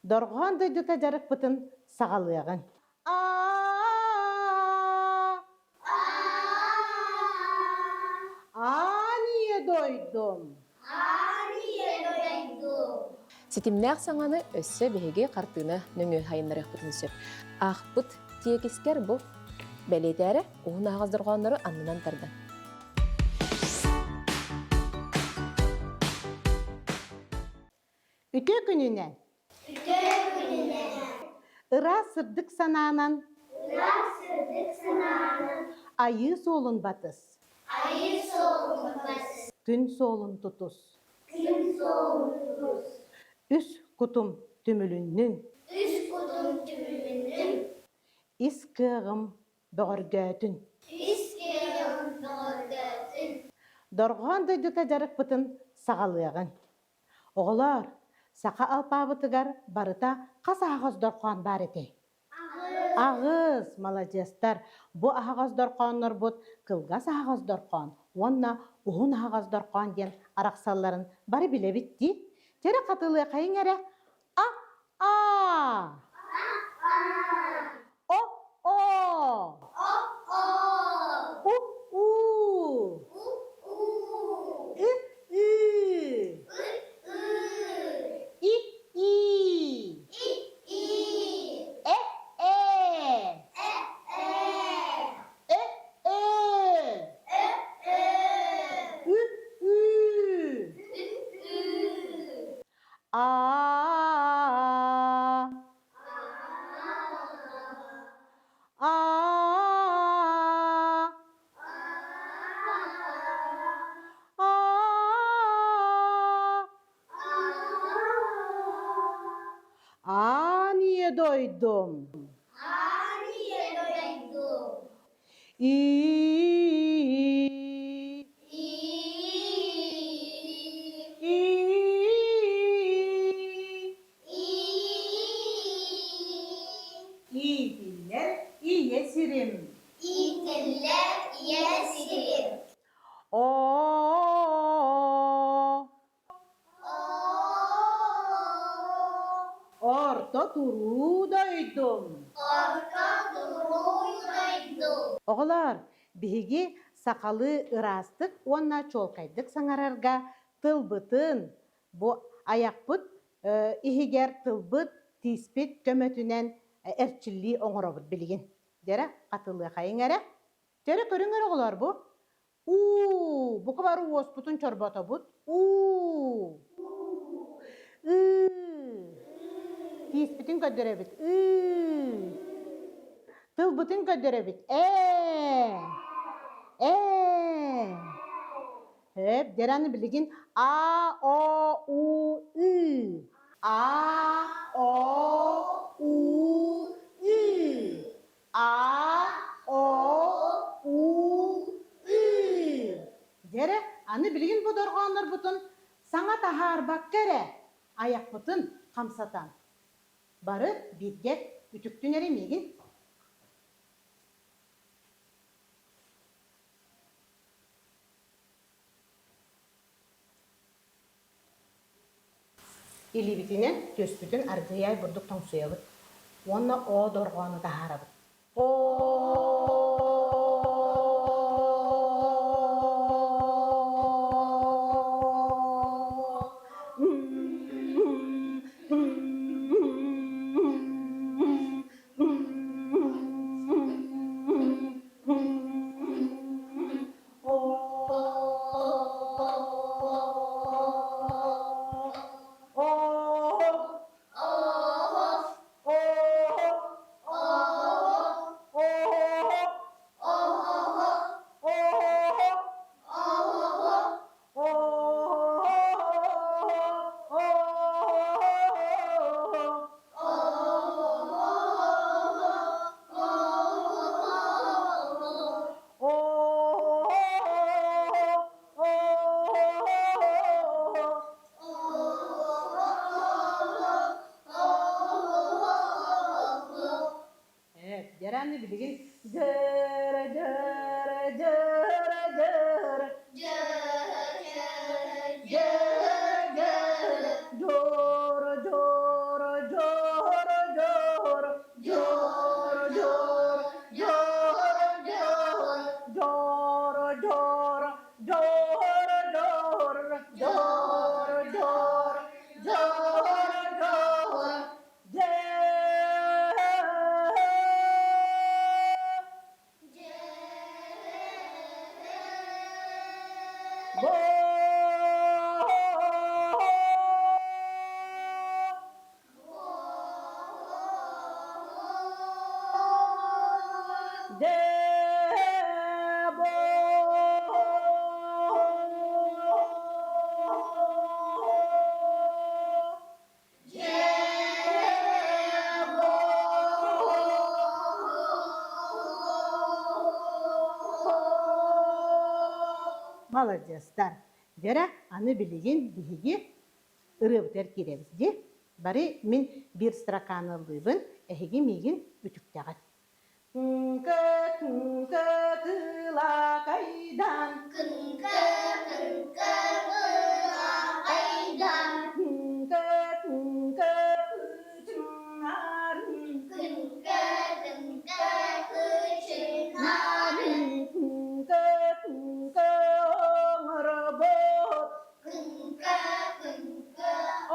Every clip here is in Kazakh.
Доргон дойдута жарык бытын сагалыягын. Ание дойдум. Ситимнәк саңаны өссө беге картына нөңө хайыннарык бутын сөп. Ахпыт тиекискер бу бәлетәре уын ағаздырғанлары аннынан тарды. Үтө күнүнен. Ыра сырдык санаанан. Айы солун батыс. Күн солун тутус. Үс кутум түмүлүннүн. Ис кыгым бөгөргөтүн. Доргон дойдута жарык бытын сагалыягын. Оголор, сака алпабытыгар барыта кас агыз доркон бар эте. Агыз, молодецтар. Бу агыз дорконнор бут кылгас агыз доркон. Онна уун агыз доркон ден араксалларын бары билебитти. Тере катылы кайыңере. А. О. У. И. Ание дойдум. İdiller iyesirim. O. Orta duru doydum. Oğlar, bihi sakalı ırastık, onna çolkaydık sanararga tılbıtın. Bu ayakpıt, ihiger tılbıt, tispit, kömötünen erçilliği oңorobut bilgin. Dere, katıllığı kayın ere. Dere körün ere oğlar bu. Bu kadar uosputun çorbata but. Tispitin ködörebit. Tılbıtın ködörebit. Hep deranı bilgin. A, O, U, Ü. A, O, U, Ü. A, O, U, Ü. Dere, anı bilgin bu dorğanlar butun. Sana tahar bak kere. Ayak butun kamsatan. Barı birge ütüktün eremegin. Ili bitinen töspütün argıyay burduk ton suyabıt. Onna o dorğanı taharabıt. Yaranı bilgin. Jara jara jara jara. Jara jara jara. Joro joro joro. Молодецтар. Дера аны билеген биһиги ырыбытер киребиз ди. Бары мен бир стакан ылыбын, эһиги мигин үтүктәгәт. Күнкө тыла кайдан, Күнкө тыла кайдан, күнкө кычыңарын, күнкө кычыңарын, күнкө оңорбот, күнкө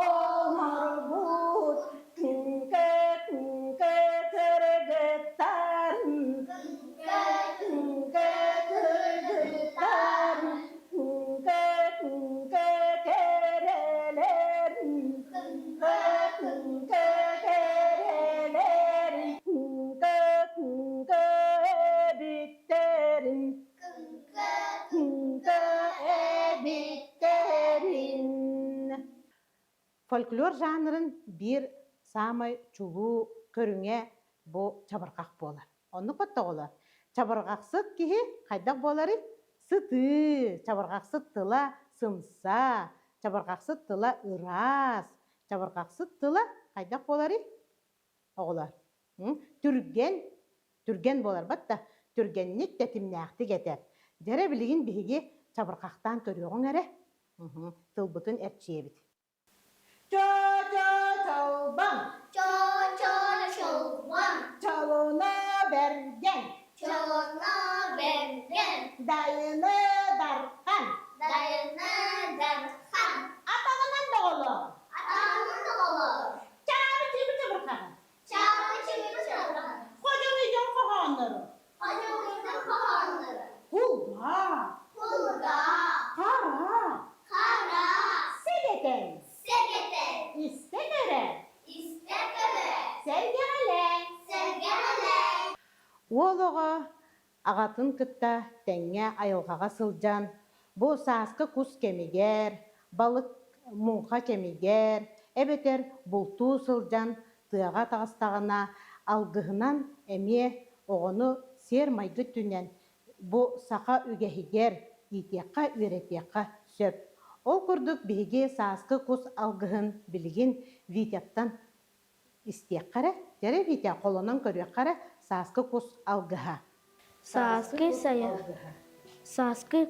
оңорбот, күнкө тергеттарын, күнкө тергеттарын, күнкө керелерин, күнкө керелерин, күнкө биттерин, күнкө биттерин. Фольклор жанрын бир самай чулуу көрүңе бу чабыргак болар. Онну коттоголор. Чабыргаксыт кихи кайдак болары? Сыты, чабыргаксыт тыла сымса, чабыргаксыт тыла ырас, чабыргаксыт тыла кайдак болары? Оголар. Түрген болар батта. Түргенник тетимнәхти кетер. Дере билигин биһиги чабыргактан көрүгүң эре. Тылбытын эрчиебит. Чо-чо-чолбан, чолбан, чолуна берген, чолона берген, дайыны дарқан, дайыны дархан, атағынан доголо. атағының olur. Чабы чибы чабыркагы, Çağrı çeviri çağırın. кожың үйден қоғанлары, Hocamızın kahanları. кулга, Kulga, қара, kara, селетен, segete, истекере, istekere, сәргеле. sergele. Олығы ағатын кытта тәңе айылғаға сылжан, бұ сасқы құс кемигер, балық мұңға кемигер, әбетер бұлту сылжан, тыяға тағыстағына алғығынан әме оғыны сер майғы түнен, бұ сақа үгәхигер, итеққа үйретеққа сөп. Ол күрдік бігі сасқы құс алғығын білген витяттан истеққары, дәрі витя қолынан көріққары сасқы құс алғыға. Саскы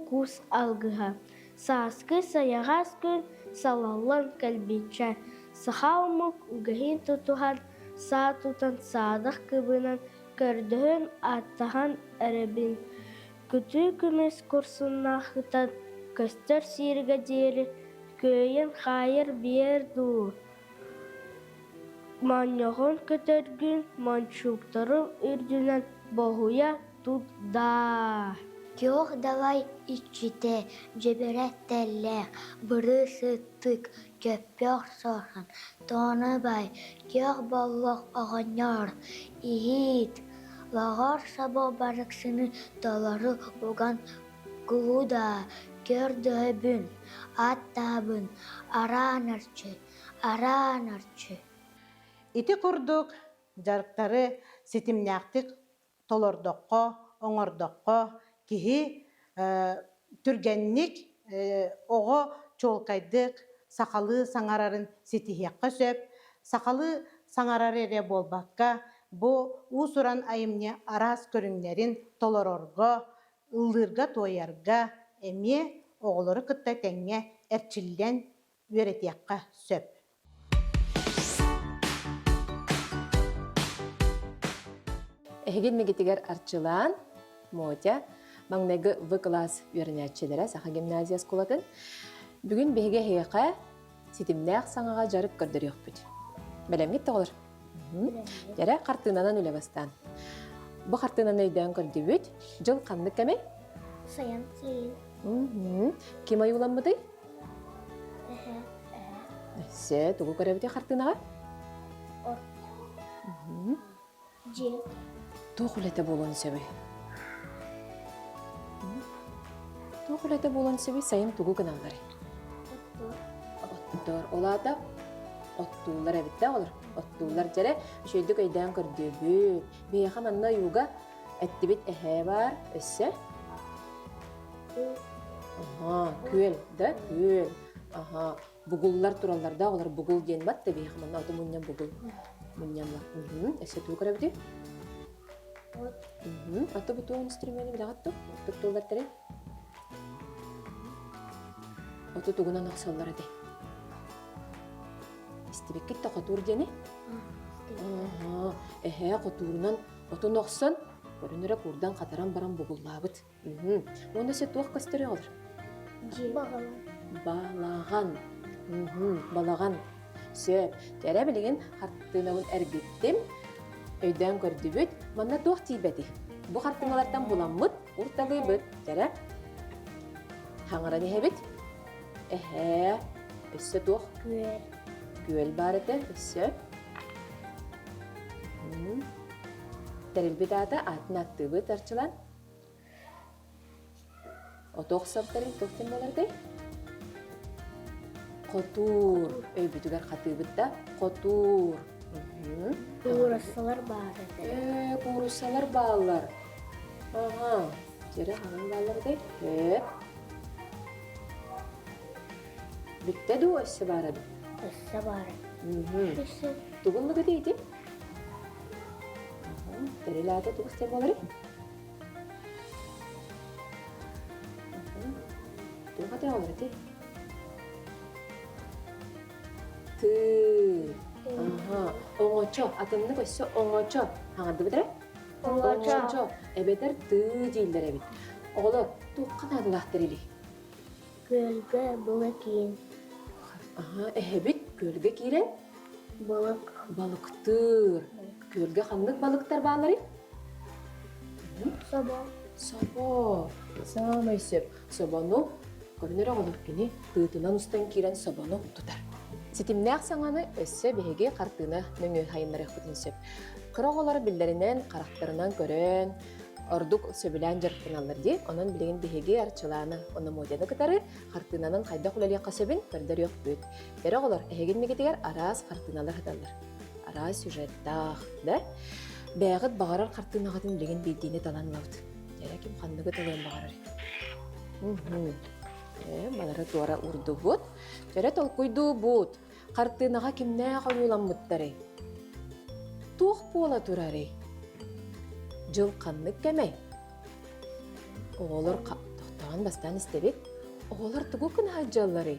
кус алгыха. Саскы саяғас күн салаллан кәлбетчә. Сахаумык угахин тутухан, са тутан садық кыбынан, көрдіхін аттахан әрәбін. Күті күмес курсунна хытан, көстер сирға дері, көйін хайыр берду. Маньоғын көтергін, манчуктары үрдінен боғуя тутда. Yok davay içite, ceberetteller, bırı sıttık, köpyok sorsun, tonu bay, yok bolluk ağanyar, ihit, lağar sabah barıksını doları ugan kuluda, gördüğün, attabın, aranırçı. Ити курдук жарыктары сетимнәктик толордоққа, оңордоққа, кихи түргенник оғы чолкайдык сақалы саңарарын сетихиякка сөп, сақалы саңарары эре болбакка, бу усуран айымне арас көрүңнерин толорорго, ыллырга тоярга, эме оғылары кытта тәңе әрчиллен үйретиякка сөп. Эхеген мегетигер арчылан, Мотя, маңнайгы В класс үйренәтчелері Саха гимназия скулатын. Бүгін беге хейқа сетимнәқ саңаға жарык көрдірек бүд. Бәлемгет тоғылыр. Жәрі қартынанан өлі бастан. Бұ қартынан өйден көрді бүд. Жыл қанды кәме? Sayın sayın. Кем айулан бұдай? Сә, тұғы көрі бүде қартынаға? Cil. Тоқылеті болуын сөбі. Тоқылеті болуын сөбі сайын тұғы кыналары. Оттур. Олада оттуулар әбітті олар. Оттуулар жәрі үшөйдік өйден көрді бүд. Бейіға манна юға әттібет әхе бар өссі. Ага, күл, да, күл. Ага, бугуллар туралларда олар бугул ден бат да бейх манна аты муньян бугул. Муньянла. Эсе туу көрөбүдү. Аты бутуун инструмени билагатту. Туктуулар тере. Аты тугунан аксаллар эде. Истебеккет та котуур дени. Ага, котуурунан отун оксон, көрүнөрө курдан катаран баран бугуллаабыт. Онда се туак көстөрө алыр. Балаган. Балаган. Сөп. Жара билеген хартыынабын әргеттім. Өйден көрдүбүт. Манна туак тийбети. Бу хартыыналардан буламмыт. Урталыйбыт. Жара. Хаңаран ехебит. Өссө туак. Күөл бар эте. Өссө. Тәрелбет ата атын аттыбыт арчылан. Отоқ саптарын тоқтен болардай. Котур. Өйбүтігер қатыбытта. Котур. Куурасалар бар эде. Куурусалар баллар. Ага. Жері ханан баллардай. Бүтті ду өссі барады. Өссө бар. Тугунлығы дейді. Тәрелі ата туғыстен болары. Туға да олар де. Ты. Оңочо. Атымны көссі оңочо. Хаңарды бітірі? Оңочо. Әбетер ты дейілдер әбет. Оғылы туққан адылақтыр елі. Көлгө былы кийин. Әбет көлге кейрен? Былык. Балықтыр. Көлге қандық балықтар бағалары? Соба. Соба. Самай сөп. Собаны көрінер оғылық кені тұйтынан ұстан кейрен собаны тұтар. Сетімне ақсаңаны өссі бәйге қартына нөңі хайынлар әқпетін сөп. Қырағылары білдерінен, қарақтарынан көрін, ордук сөбілән жарықтыналар де, онын білеген бәйге арчыланы, оны модияны кітары қартынанын қайда құлалия қасөбін көрдер өк бөт. Берағылар әйген мегетегер арас қартыналар хаталар. Арас сюжеттақ, да? Бәғыт бағарар қартынағатын білеген бейдейіне талан лауды. Järәкім қанныгы талан бағарар. Балары туара урду бұд. Жәрәт ол құйду бұд. Қартынаға кімнә қойулан мұттары. Туқ бола тұрары. Жыл қаннык кәмей. Оғылыр тоқтаған бастан істебет. Оғылыр тұғы күн хаджалары.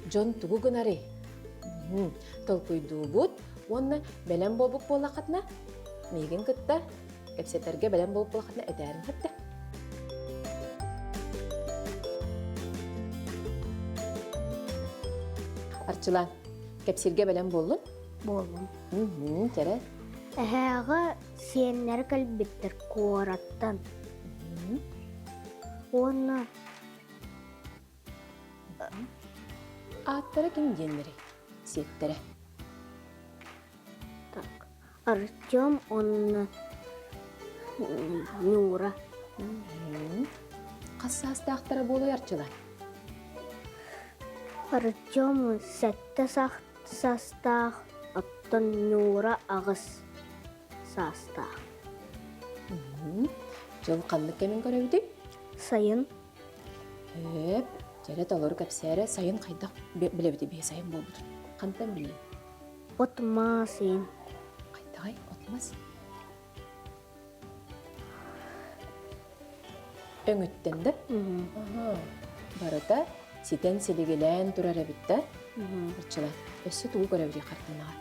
Жон тұғы күнары. Тол құйду бұд. Онны бәлем болбық бола қатына. Меген күтті. Кәпсеттерге бәлем болбық бола қатына әдәрін хатты. Арчылан, кәпсерге бәлем болын? Болым. Тәрі? Әһәға сиеннер кәлбеттер қуараттан. Оны Аттары кім денлері? Сеттері. так. Артем, оны Нюра. Қассасты ақтары болу арчылан. Артем сәтті састақ, оттан Нюра ағыз састақ. Жыл қанлық кәмен көрі Сайын Жарет олар кәпсәрі сайын қайдақ білебіді бей сайын бол бұдыр. Қантан білем? отма сайын. Қайдағай, отмас. Өңіттенді? Барыда сетен селегелен тұрар әбітті. Бірчіла, өсі тұғы көрі қартынаға.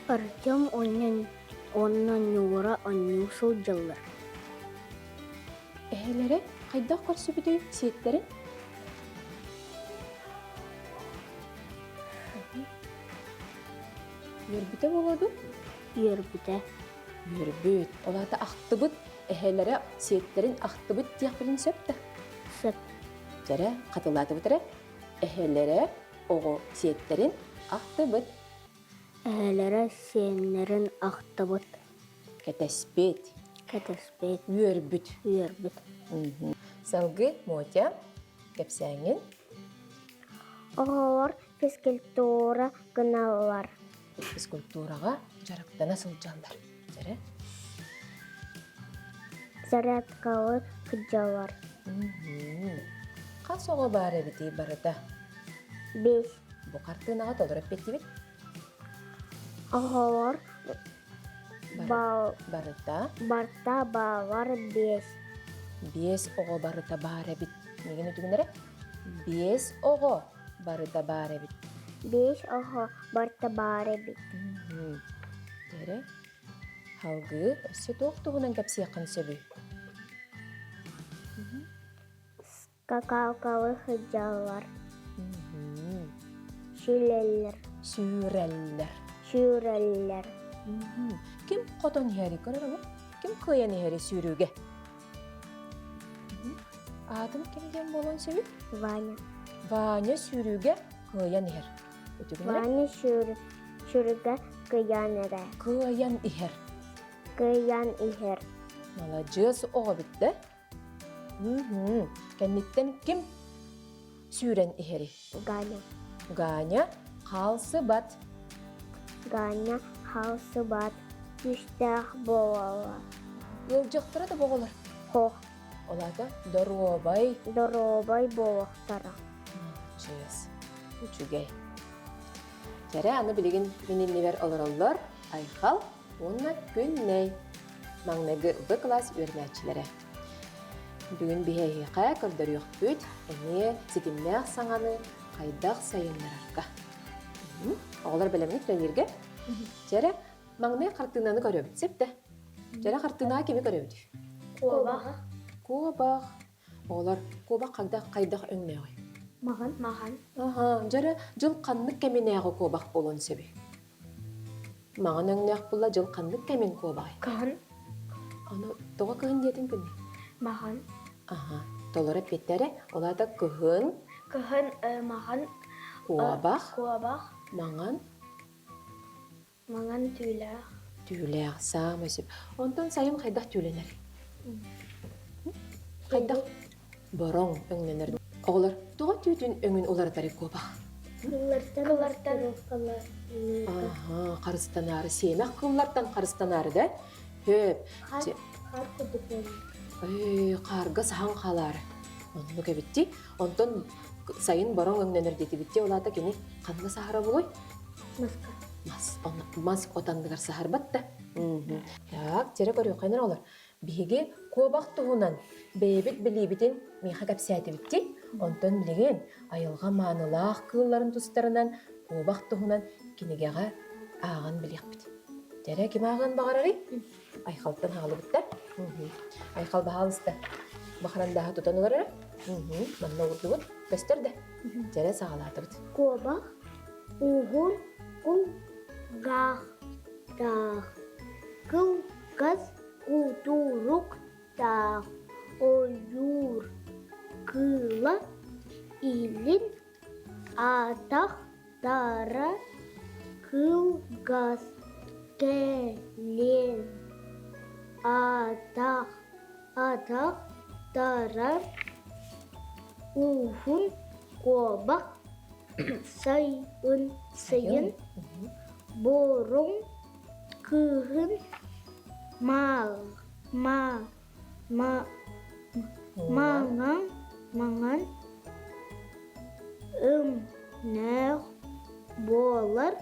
Артем оннан Нюра онню сыл жылыр. Әйелері қайдақ көрсі бүді сеттерін? Өрбіті болады? Ербіті. Өрбіт. Олаты ақтыбыт, әйелері сеттерін ақтыбыт тияқ білін сөпті. Сөп. Жәрі қатылаты бұтыры, әйелері оғы сеттерін ақтыбыт. Әһәләрі сеннерін ақтыбыт. Кәтәспет. Кәтәспет. Өрбіт. Ербіт. Салғы мотя кәпсәңін. Оғалар физкультура гыналар. Физкультураға жарықтана сылжалдар. Жәрі? зарядкалы кыджалар. Қас оғы бары бити барыта. 5. Бұ қартынаға толырып бетті бет. Оголор Барыта. барта балар 5. 5 оғы барыта бары бит. Неген өтігінері? 5 оғы барыта бары бит. 5 ого барта бары бит. Дәрі. Халғы өсі тоқтығынан кәпсі яқын сөбі. Какалкалы кыджалар. Шүлелер. Сүйрәлләр. Ким қотон хәрі көрір ме? Ким көйен хәрі сүйрүүге? Атын кімден болон сөбі? Ваня. Ваня сүйрүүге көйен хәр. Өтігінері? Ваня шүрігі кыян әрі. Көйен ихәр. Кыян ихер. Молодец оғы бітті. Кәннеттен кім сүйрен ихәри? Ганя. Ганя қалсы бат. Ганя халсы бат. Үштәқ болала. Елжақтыра да боғылар. Хох. Олада доробай. Доробай болақтара. Молодец. Үчігей. Кәрі аны білеген менелневер олар айқал, онна күнней. Маңнағы В класс өрнәтчілері. Бүгін бейхейқа көрдір еқ бүт, әне сетімнәқ саңаны қайдақ сайынларарға. Оғылар білемін өтілерге. Жәрі маңнай қартынаны көрі өбітсепті. Жәрі қартынаға кеме көрі өбіті? Кобақ. Кобақ. Оғылар кобақ қайдақ өңне ғой. Маған. Жәрі жыл қанлық кәменәғы кобақ болуын сөбі. Маған өңнәқ бұлла жыл қанлық кәмен кобақ. Кыһын. Аны тоға кығын детін күнне? Маған. Толыры петтері, олада кығын, Кыһын маған. кобақ, Кобақ. маған Маған түйләқ. түйіләқ сам өсіп. Онтан сайын қайдақ түйленер? Қайдақ бұрын өңненер. Оғылар, тоға түйтін өңін олардары кобақ. Кыллартан. Қарыстанары, семәк қыллардан қарыстанары да. Хөп, қарға саң қалары. Оны көбітті. Онтан сайын бұрын өңненер деті бітті. Олада кені қанға сахара болой? Мас отандығар сахар батты. Так, жері көрі қайнар олар. Беге кобақ тұғынан бейбіт білейбітін меха кәпсәті бітті. Онтан білеген айылға манылақ қылларын тұстарынан кобақ тұғынан кенегеға ағын білек біт. Жәрі кем ағын бағарары? Айқалттан ағылы бітті. Айқал бағалысты. Бақырандағы тұтан олары? Манна ұрды бұд, көстерді. Жәрі сағалаты бұд. Кобақ. Уғын. Гах. Тах. Кыл. Кыз. Кутурук. Тах. Ойюр. Кыла. Илин. Атақ. Тара. Кылгас. Келен. Атақ. Тара. Уғын. Кобақ. Сайын. Борун. Кыһын. Маңан. Өмнәқ болар.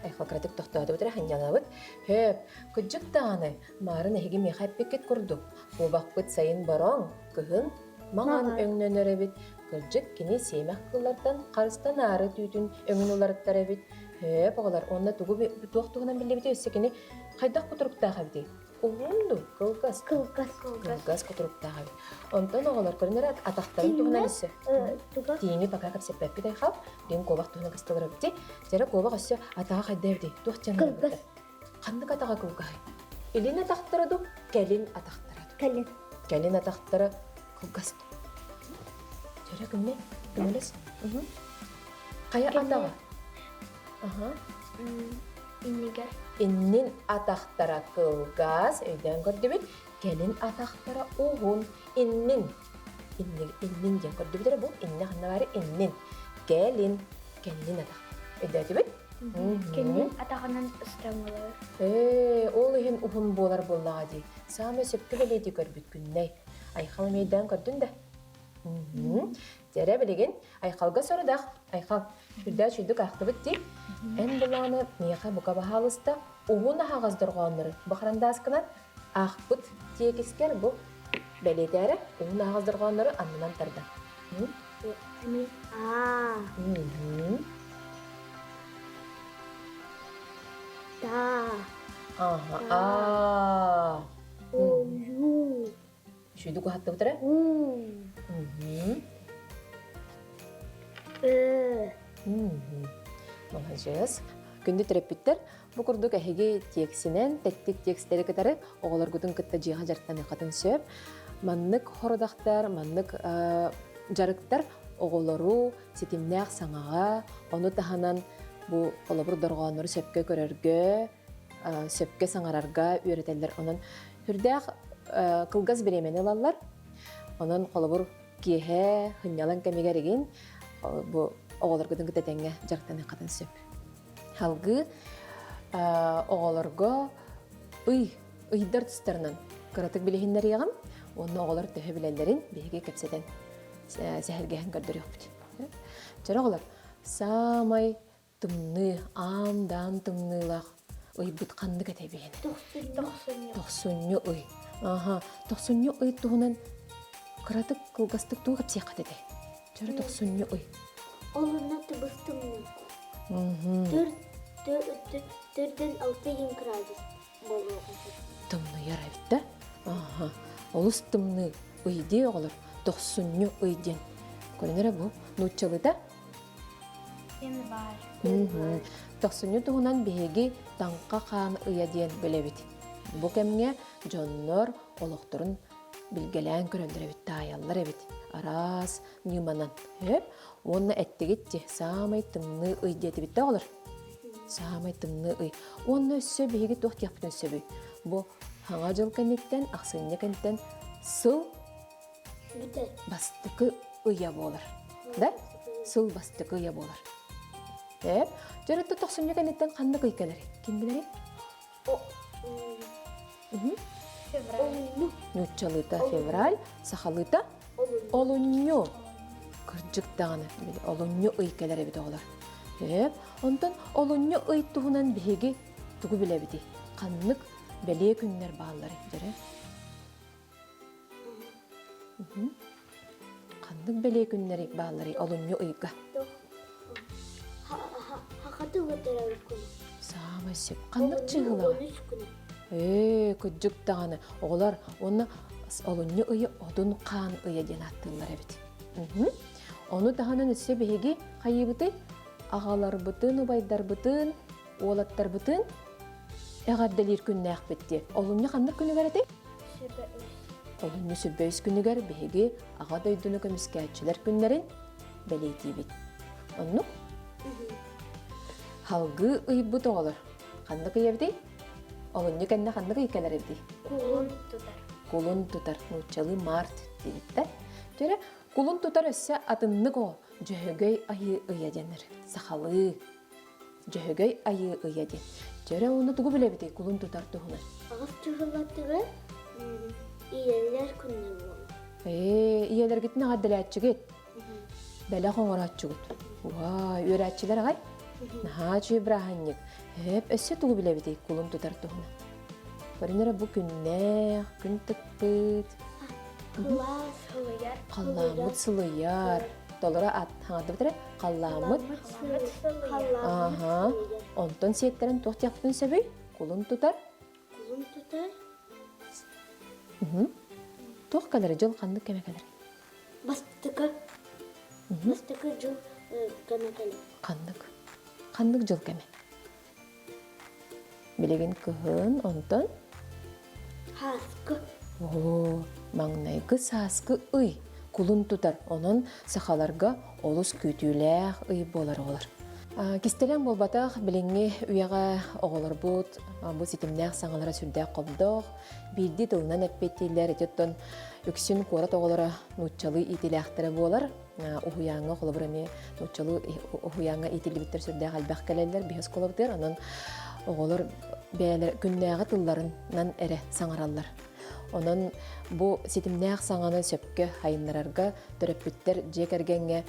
Айқал кратик тоқтады өтірі ханjana бұд. Хөп, күджік тағаны марын әйге мейхайп бекет күрді. Обақ бұд сайын баран, күхін, маған өңнен өрі бет. Күджік кені сеймәк қылардан қарыстан ары түйтін өңін оларыттар әбет. Хөп, оғылар, онына туғынан білі бете өсі кені қайдақ құтырықтаға бете. Оғынды, кылгас құтырықтаға бет. Онтан оғылар көрінер атақтарын туғынан өсі. Тиңі пақа кәпсеп бәппет айқал, дейін қобақ туғынан кастылары бете. Жәрі қобақ өсі атаға қайда бете, туқ жанына бете. Қандық атаға кылғай. Елін атақтырады, кәлін атақтырады. Кәлін атақтыры кылғасты. Жәрі кімне? Кімелес? Қая атаға? Иннигер. Иннин атақтара кылгас, өйден көрді бет, кәлін атақтара оғын, иннин. Иннин ден көрді бет, бұл инні қанна бары иннин. Кәлін атақтара. Өйден бет, Кенен атағанан ыстамалар. Ол иһин ухун болар боллаға дей. Саамы сөпті білеті көрбіт күнней. Айқал мейдан көрдің да. Тере білеген, айқалға сорыдақ. Айқал, үрдә шүйдік ақты бітті. Ән бұланы меқа бұқа бағалыста уғын ағаздырғанлары. Бақыранда асқынан ақпыт тиекескер бұл бәлетәрі уғын ағаздырғанлары анынан тұрды. Та. Ою. Шүйдік ақты бұтыры? Молодец. Күнді түреппіттер, бұл күрдік әхеге тексінен, тәттік текстері кітары оғылар күдің күтті жиға жарттан қатын сөп. Маннык хородақтар, маннык жарықтар оғылару, сетімнәқ саңаға, оны таханан бұл олабыр дұрғаныр сөпке көрерге, сөпке саңарарға үйретелер. Онын үрдәқ қылғаз беремені алалар. Онын олабыр кеге, хынялан кәмегереген, бұл оғылар күдің күтетенге жарықтан қатын сөп. Халгы оғаларға ұйдар тұстарынан қыратық білігіндер еғім, оны оғалар төхі білелерін бейге кәпсетен сәхілгейін көрдір еқпіт. Жара оғалар, самай тұмны, амдан тұмнылақ ұй бұтқанды кәтей бейін. Тоқсынны ұй. Тоқсынны ұй тұғынан қыратық қылғастық тұғы қапсия қатеді. Жара тоқсынны ұй. Олына тұбыстымны. Түрден 6 градус болуға. Тымны ярабитта. Олыс тымны ұйде оғылыр. 90 ұйден. Көрінері бұл нұтчылыда? Ені бар. 90 тұғынан бейге таңқа қан ұйаден бөлебет. Бұл кәміне жоннор олықтырын білгелән көрілдір әбет, аяллар әбет. Арас, нюманан. Онна әттігетте самай тымны ұйдеті бітті олыр. Самай тымны ұй. Онна өссө бейге тоқ яптын сөбі. Бұл хаңа жыл кәнеттен, ақсыны кәнеттен сыл бастықы ұя болыр. Да? Сыл бастықы ұя болыр. Жарытты 90 кәнеттен қанды ұй кәлері? Кем білері? Нүтчалыта февраль, сақалыта олуньо. Кырджыктағаны, олуньо ұй кәлері біді олар. Онтан олуньо ұй тұғынан бейге тұғы біле біді. Қанлық бәле күннер бағалары бідері. Қанлық бәле күннері бағалары олуньо ұйға. Хақаты өтері күні. Сама сеп. Қанлық чығылаға. 13 күні. Күджіктағаны. Оғылар оны олуньо ұйы одын қан ұйы ден аттылар әбіді. Оны тағанын өтсе бейге қайы бұты? Ағалар бұтын, ұбайдар бұтын, олаттар бұтын, әғаддалер күнні әқ бітті. Олынны қандық күні кәрі? Олынны сөббөйіз күні кәрі бейге аға дөйдіні көміскәтшілер күнлерін бәлейті бет. Онны? Халғы ұй бұты олар. Қандық ұй әбді? Олынны кәнні қандық ұй кәлер әбді? Кулын тұтар. Нұтчалы март дейітті. Жәрі, кулын тұтар өсі атынны қол. Жөһөгөй айы ыяденер. Сахалы. Жөһөгөй айы ыяден. Жөрә оны тугу билебите кулун тутар тугунар. Ағыз чығылаттығы иелер күнне болды. Иелер гитне гаддалатчыгет. Бәлә хоңоратчыгыт. Ва, үрәтчиләр агай. Наха чибраханник. Хеп эссе тугу билебите кулун тутар тугунар. Көрінері бұл күнне, күн тықпыт. Қалламыт сылыяр. Долара ат хаңады бітірі қалламыт. Онтон сиеттерін тоқтияқтың сөбей, кулун тутар. Кулун тутар. Тоқ кәлері жол қанды кәме кәлері? Бастықы. Бастықы жол кәме кәлері. Қандық. Қандық жол кәме. Білеген күхін, онтон? Хаскы. Маңнайғы саскы ұй. Кулун тутар, онын сақаларға олыс күтіләқ ұй болар олар. Кестелен болбатақ біліңе үйаға оғылар бұд, бұл сетімнәқ саңалара сүрдәқ қолдық, білді тылынан әппеттейлер ететтен үксін қорат оғылара нұтчалы итіләқтірі болар. ухуяңа холобур эми нуччалу ухуяңа итилибиттер сүрдэ халбах келелер биһис колобутер анан оголор бээлер күннääгы тылларынан эре саңараллар. Онон бу ситимнээх саңаны сөпкө хайыннарарга төрөппүттер жекергенге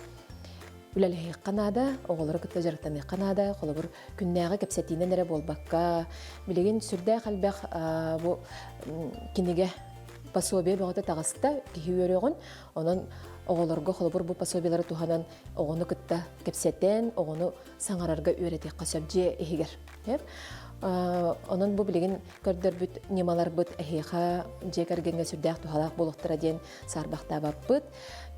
үлэлэхи канада, оголор кытта жарыктаны канада, холобур күннääгы кепсетинен эре болбакка, билеген сүрдэ халбах бу киниге пособие бөгөтө тагыста кихи өрөгөн, онон оголорго холобур бу пособиялары туханан огону кытта кепсетен, огону саңарарга үйрөтек касабже эхигер. Онон бу билеген көрдөрбүт немалар быт эхиха жекергенге сүрдэх тухалак болуктара ден сарбактабаппыт.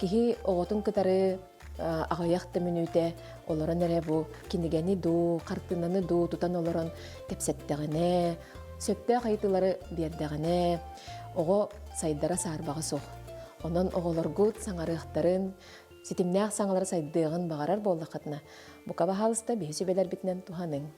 Кихи оготун кытары агаяқта мүнүте олорон эре бу кинигени ду, картынаны ду тутан олорон кепсеттегене, сөптэ кайтылары бердегене, ого сайдара сарбагы соқ. Онон оголоргут саңарыктарын, ситимнээх саңалары сайдыгын багарар болдакатына. Бу каба халыста биһиси белер битнен туханың.